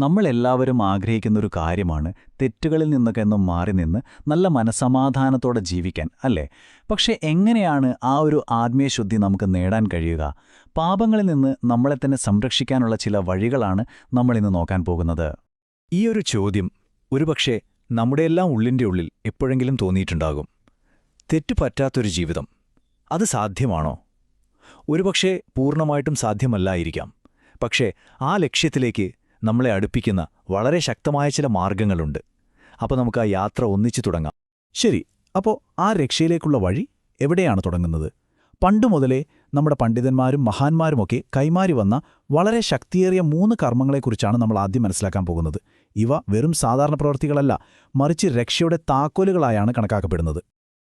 നമ്മളെല്ലാവരും ആഗ്രഹിക്കുന്നൊരു കാര്യമാണ് തെറ്റുകളിൽ നിന്നൊക്കെ ഒന്നും മാറി നിന്ന് നല്ല മനസമാധാനത്തോടെ ജീവിക്കാൻ, അല്ലേ? പക്ഷെ എങ്ങനെയാണ് ആ ഒരു ആത്മീയശുദ്ധി നമുക്ക് നേടാൻ കഴിയുക? പാപങ്ങളിൽ നിന്ന് നമ്മളെ തന്നെ സംരക്ഷിക്കാനുള്ള ചില വഴികളാണ് നമ്മളിന്ന് നോക്കാൻ പോകുന്നത്. ഈ ഒരു ചോദ്യം ഒരുപക്ഷെ നമ്മുടെയെല്ലാം ഉള്ളിൻ്റെ ഉള്ളിൽ എപ്പോഴെങ്കിലും തോന്നിയിട്ടുണ്ടാകും. തെറ്റുപറ്റാത്തൊരു ജീവിതം, അത് സാധ്യമാണോ? ഒരുപക്ഷെ പൂർണ്ണമായിട്ടും സാധ്യമല്ലായിരിക്കാം. പക്ഷേ ആ ലക്ഷ്യത്തിലേക്ക് നമ്മളെ അടുപ്പിക്കുന്ന വളരെ ശക്തമായ ചില മാർഗങ്ങളുണ്ട്. അപ്പോൾ നമുക്ക് ആ യാത്ര ഒന്നിച്ചു തുടങ്ങാം. ശരി, അപ്പോൾ ആ രക്ഷയിലേക്കുള്ള വഴി എവിടെയാണ് തുടങ്ങുന്നത്? പണ്ടുമുതലേ നമ്മുടെ പണ്ഡിതന്മാരും മഹാന്മാരുമൊക്കെ കൈമാറി വന്ന വളരെ ശക്തിയേറിയ 3 കർമ്മങ്ങളെക്കുറിച്ചാണ് നമ്മൾ ആദ്യം മനസ്സിലാക്കാൻ പോകുന്നത്. ഇവ വെറും സാധാരണ പ്രവൃത്തികളല്ല, മറിച്ച് രക്ഷയുടെ താക്കോലുകളായാണ് കണക്കാക്കപ്പെടുന്നത്.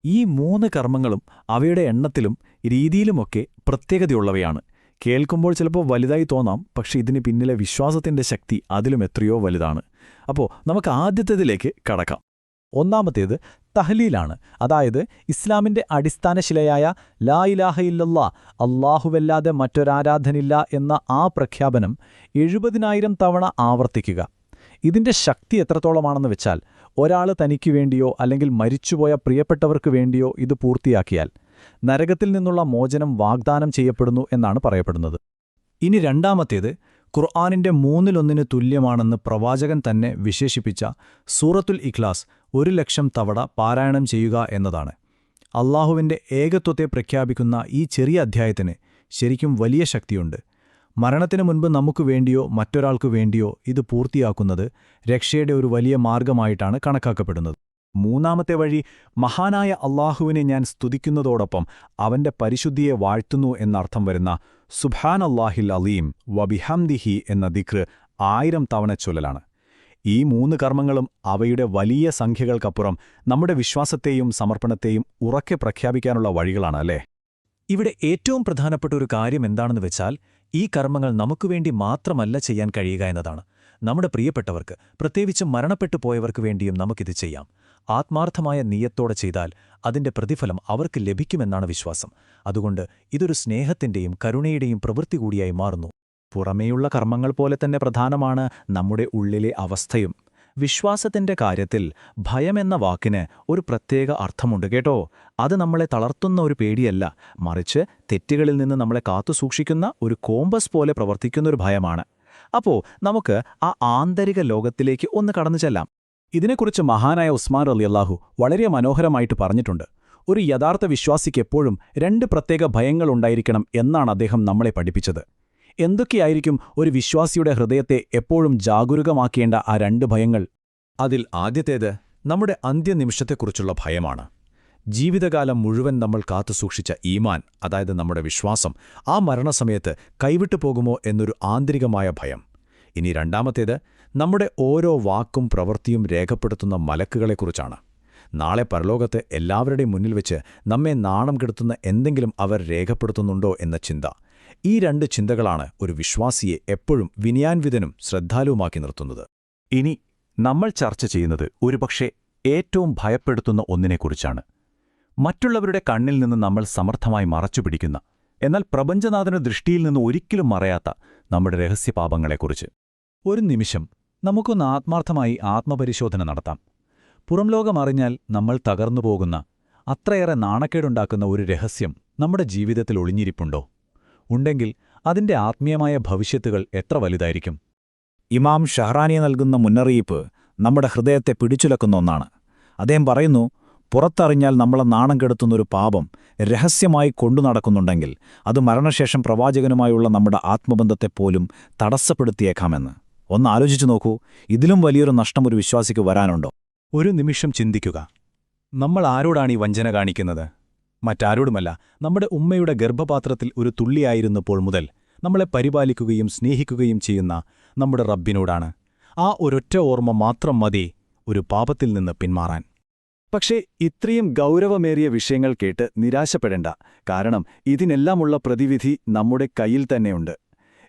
ഈ 3 കർമ്മങ്ങളും അവയുടെ എണ്ണത്തിലും രീതിയിലുമൊക്കെ പ്രത്യേകതയുള്ളവയാണ്. കേൾക്കുമ്പോൾ ചിലപ്പോൾ വലുതായി തോന്നാം, പക്ഷെ ഇതിന് പിന്നിലെ വിശ്വാസത്തിന്റെ ശക്തി അതിലും എത്രയോ വലുതാണ്. അപ്പോൾ നമുക്ക് ആദ്യത്തേതിലേക്ക് കടക്കാം. ഒന്നാമത്തേത് തഹ്ലീലാണ്. അതായത് ഇസ്ലാമിന്റെ അടിസ്ഥാനശിലയായ ലാ ഇലാഹ ഇല്ലല്ലാ, അല്ലാഹുവല്ലാതെ മറ്റൊരാരാധനില്ല എന്ന ആ പ്രഖ്യാപനം 70,000 തവണ ആവർത്തിക്കുക. ഇതിന്റെ ശക്തി എത്രത്തോളമാണെന്ന് വെച്ചാൽ, ഒരാൾ തനിക്കു വേണ്ടിയോ അല്ലെങ്കിൽ മരിച്ചുപോയ പ്രിയപ്പെട്ടവർക്ക് വേണ്ടിയോ ഇത് പൂർത്തിയാക്കിയാൽ നരകത്തിൽ നിന്നുള്ള മോചനം വാഗ്ദാനം ചെയ്യപ്പെടുന്നു എന്നാണ് പറയപ്പെടുന്നത്. ഇനി രണ്ടാമത്തേത് ഖുർആനിന്റെ 1/3 തുല്യമാണെന്ന് പ്രവാചകൻ തന്നെ വിശേഷിപ്പിച്ച സൂറത്തുൽ ഇഖ്ലാസ് 1,00,000 തവണ പാരായണം ചെയ്യുക എന്നതാണ്. അല്ലാഹുവിന്റെ ഏകത്വത്തെ പ്രഖ്യാപിക്കുന്ന ഈ ചെറിയ അധ്യായത്തിന് ശരിക്കും വലിയ ശക്തിയുണ്ട്. മരണത്തിനു മുൻപ് നമുക്ക് വേണ്ടിയോ മറ്റൊരാൾക്കു വേണ്ടിയോ ഇത് പൂർത്തിയാക്കുന്നത് രക്ഷയുടെ ഒരു വലിയ മാർഗമായിട്ടാണ് കണക്കാക്കപ്പെടുന്നത്. മൂന്നാമത്തെ വഴി, മഹാനായ അല്ലാഹുവിനെ ഞാൻ സ്തുതിക്കുന്നതോടൊപ്പം അവന്റെ പരിശുദ്ധിയെ വാഴ്ത്തുന്നു എന്നർത്ഥം വരുന്ന സുബ്ഹാനല്ലാഹിൽ അലീം വബിഹംദിഹി എന്ന ദിക്ർ 1000 തവണ ചൊല്ലലാണ്. ഈ 3 കർമ്മങ്ങളും അവയുടെ വലിയ സംഖ്യകൾക്കപ്പുറം നമ്മുടെ വിശ്വാസത്തെയും സമർപ്പണത്തെയും ഉറക്കെ പ്രഖ്യാപിക്കാനുള്ള വഴികളാണ്, അല്ലേ? ഇവിടെ ഏറ്റവും പ്രധാനപ്പെട്ട ഒരു കാര്യം എന്താണെന്ന് വെച്ചാൽ, ഈ കർമ്മങ്ങൾ നമുക്കുവേണ്ടി മാത്രമല്ല ചെയ്യാൻ കഴിയുക എന്നതാണ്. നമ്മുടെ പ്രിയപ്പെട്ടവർക്ക്, പ്രത്യേകിച്ച് മരണപ്പെട്ടു പോയവർക്ക് വേണ്ടിയും നമുക്കിത് ചെയ്യാം. ആത്മാർത്ഥമായ നീയത്തോടെ ചെയ്താൽ അതിന്റെ പ്രതിഫലം അവർക്ക് ലഭിക്കുമെന്നാണ് വിശ്വാസം. അതുകൊണ്ട് ഇതൊരു സ്നേഹത്തിന്റെയും കരുണയുടെയും പ്രവൃത്തി കൂടിയായി മാറുന്നു. പുറമേയുള്ള കർമ്മങ്ങൾ പോലെ തന്നെ പ്രധാനമാണ് നമ്മുടെ ഉള്ളിലെ അവസ്ഥയും. വിശ്വാസത്തിന്റെ കാര്യത്തിൽ ഭയമെന്ന വാക്കിന് ഒരു പ്രത്യേക അർത്ഥമുണ്ട് കേട്ടോ. അത് നമ്മളെ തളർത്തുന്ന ഒരു പേടിയല്ല, മറിച്ച് തെറ്റുകളിൽ നിന്ന് നമ്മളെ കാത്തുസൂക്ഷിക്കുന്ന ഒരു കോമ്പസ് പോലെ പ്രവർത്തിക്കുന്നൊരു ഭയമാണ്. അപ്പോൾ നമുക്ക് ആ ആന്തരിക ലോകത്തിലേക്ക് ഒന്ന് കടന്നു ചെല്ലാം. ഇതിനെക്കുറിച്ച് മഹാനായ ഉസ്മാൻ റളിയല്ലാഹു വളരെ മനോഹരമായിട്ട് പറഞ്ഞിട്ടുണ്ട്. ഒരു യഥാർത്ഥ വിശ്വാസിക്ക് എപ്പോഴും 2 പ്രത്യേക ഭയങ്ങളുണ്ടായിരിക്കണം എന്നാണ് അദ്ദേഹം നമ്മളെ പഠിപ്പിച്ചത്. എന്തൊക്കെയായിരിക്കും ഒരു വിശ്വാസിയുടെ ഹൃദയത്തെ എപ്പോഴും ജാഗരൂകമാക്കേണ്ട ആ 2 ഭയങ്ങൾ? അതിൽ ആദ്യത്തേത് നമ്മുടെ അന്ത്യനിമിഷത്തെക്കുറിച്ചുള്ള ഭയമാണ്. ജീവിതകാലം മുഴുവൻ നമ്മൾ കാത്തുസൂക്ഷിച്ച ഈമാൻ, അതായത് നമ്മുടെ വിശ്വാസം, ആ മരണസമയത്ത് കൈവിട്ടു പോകുമോ എന്നൊരു ആന്തരികമായ ഭയം. ഇനി രണ്ടാമത്തേത് നമ്മുടെ ഓരോ വാക്കും പ്രവൃത്തിയും രേഖപ്പെടുത്തുന്ന മലക്കുകളെക്കുറിച്ചാണ്. നാളെ പരലോകത്ത് എല്ലാവരുടെയും മുന്നിൽ വെച്ച് നമ്മെ നാണം കെടുത്തുന്ന എന്തെങ്കിലും അവർ രേഖപ്പെടുത്തുന്നുണ്ടോ എന്ന ചിന്ത. ഈ 2 ചിന്തകളാണ് ഒരു വിശ്വാസിയെ എപ്പോഴും വിനയാൻവിതനും ശ്രദ്ധാലുവുമാക്കി നിർത്തുന്നത്. ഇനി നമ്മൾ ചർച്ച ചെയ്യുന്നത് ഒരുപക്ഷെ ഏറ്റവും ഭയപ്പെടുത്തുന്ന ഒന്നിനെക്കുറിച്ചാണ്. മറ്റുള്ളവരുടെ കണ്ണിൽ നിന്ന് നമ്മൾ സമർത്ഥമായി മറച്ചുപിടിക്കുന്ന, എന്നാൽ പ്രപഞ്ചനാഥന ദൃഷ്ടിയിൽ നിന്ന് ഒരിക്കലും മറയാത്ത നമ്മുടെ രഹസ്യപാപങ്ങളെക്കുറിച്ച്. ഒരു നിമിഷം നമുക്കൊന്ന് ആത്മാർത്ഥമായി ആത്മപരിശോധന നടത്താം. പുറംലോകമറിഞ്ഞാൽ നമ്മൾ തകർന്നുപോകുന്ന, അത്രയേറെ നാണക്കേടുണ്ടാക്കുന്ന ഒരു രഹസ്യം നമ്മുടെ ജീവിതത്തിൽ ഒളിഞ്ഞിരിപ്പുണ്ടോ? ഉണ്ടെങ്കിൽ അതിന്റെ ആത്മീയമായ ഭവിഷ്യത്തുകൾ എത്ര വലുതായിരിക്കും? ഇമാം ഷഹ്റാനി നൽകുന്ന മുന്നറിയിപ്പ് നമ്മുടെ ഹൃദയത്തെ പിടിച്ചുലക്കുന്ന ഒന്നാണ്. അദ്ദേഹം പറയുന്നു, പുറത്തറിഞ്ഞാൽ നമ്മളെ നാണം കെടുത്തുന്നൊരു പാപം രഹസ്യമായി കൊണ്ടു നടക്കുന്നുണ്ടെങ്കിൽ അത് മരണശേഷം പ്രവാചകനുമായുള്ള നമ്മുടെ ആത്മബന്ധത്തെപ്പോലും തടസ്സപ്പെടുത്തിയേക്കാമെന്ന്. ഒന്ന് ആലോചിച്ചു നോക്കൂ, ഇതിലും വലിയൊരു നഷ്ടം ഒരു വിശ്വാസിക്ക് വരാനുണ്ടോ? ഒരു നിമിഷം ചിന്തിക്കുക. നമ്മൾ ആരോടാണ് ഈ വഞ്ചന കാണിക്കുന്നത്? മറ്റാരോടുമല്ല, നമ്മുടെ ഉമ്മയുടെ ഗർഭപാത്രത്തിൽ ഒരു തുള്ളിയായിരുന്നപ്പോൾ മുതൽ നമ്മളെ പരിപാലിക്കുകയും സ്നേഹിക്കുകയും ചെയ്യുന്ന നമ്മുടെ റബ്ബിനോടാണ്. ആ ഒരൊറ്റ ഓർമ്മ മാത്രം മതി ഒരു പാപത്തിൽ നിന്ന് പിന്മാറാൻ. പക്ഷേ ഇത്രയും ഗൗരവമേറിയ വിഷയങ്ങൾ കേട്ട് നിരാശപ്പെടേണ്ട. കാരണം ഇതിനെല്ലാമുള്ള പ്രതിവിധി നമ്മുടെ കയ്യിൽ തന്നെയുണ്ട്.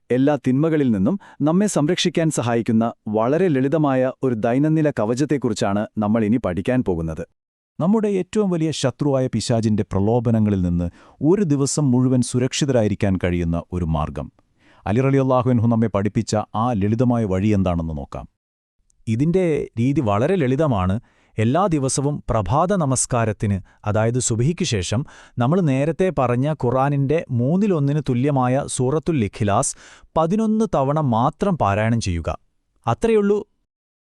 എല്ലാ തിന്മകളിൽ നിന്നും നമ്മെ സംരക്ഷിക്കാൻ സഹായിക്കുന്ന വളരെ ലളിതമായ ഒരു ദൈനംദിന കവചത്തെക്കുറിച്ചാണ് നമ്മൾ ഇനി പഠിക്കാൻ പോകുന്നത്. നമ്മുടെ ഏറ്റവും വലിയ ശത്രുവായ പിശാചിന്റെ പ്രലോഭനങ്ങളിൽ നിന്ന് ഒരു ദിവസം മുഴുവൻ സുരക്ഷിതരായിരിക്കാൻ കഴിയുന്ന ഒരു മാർഗം. അലി റളിയല്ലാഹു അൻഹു നമ്മെ പഠിപ്പിച്ച ആ ലളിതമായ വഴി എന്താണെന്ന് നോക്കാം. ഇതിന്റെ രീതി വളരെ ലളിതമാണ്. എല്ലാ ദിവസവും പ്രഭാത നമസ്കാരത്തിന്, അതായത് സുബഹിക്ക് ശേഷം, നമ്മൾ നേരത്തെ പറഞ്ഞ ഖുർആനിന്റെ 1/3 തുല്യമായ സൂറത്തുൽ ഇഖ്ലാസ് 11 തവണ മാത്രം പാരായണം ചെയ്യുക. അത്രയുള്ളൂ.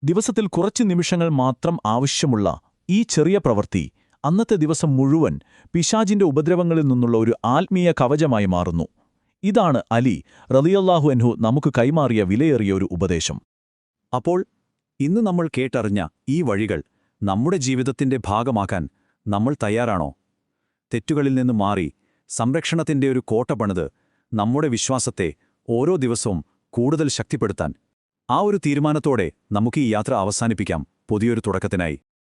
ദിവസത്തിൽ കുറച്ച് നിമിഷങ്ങൾ മാത്രം ആവശ്യമുള്ള ഈ ചെറിയ പ്രവൃത്തി അന്നത്തെ ദിവസം മുഴുവൻ പിശാചിന്റെ ഉപദ്രവങ്ങളിൽ നിന്നുള്ള ഒരു ആത്മീയ കവചമായി മാറുന്നു. ഇതാണ് അലി റളിയല്ലാഹു അൻഹു നമുക്ക് കൈമാറിയ വിലയേറിയ ഒരു ഉപദേശം. അപ്പോൾ ഇന്ന് നമ്മൾ കേട്ടറിഞ്ഞ ഈ വഴികൾ നമ്മുടെ ജീവിതത്തിന്റെ ഭാഗമാക്കാൻ നമ്മൾ തയ്യാറാണോ? തെറ്റുകളിൽ നിന്ന് മാറി സംരക്ഷണത്തിന്റെ ഒരു കോട്ട പണിത് നമ്മുടെ വിശ്വാസത്തെ ഓരോ ദിവസവും കൂടുതൽ ശക്തിപ്പെടുത്താൻ ആ ഒരു തീരുമാനത്തോടെ നമുക്ക് ഈ യാത്ര അവസാനിപ്പിക്കാം, പുതിയൊരു തുടക്കത്തിനായി.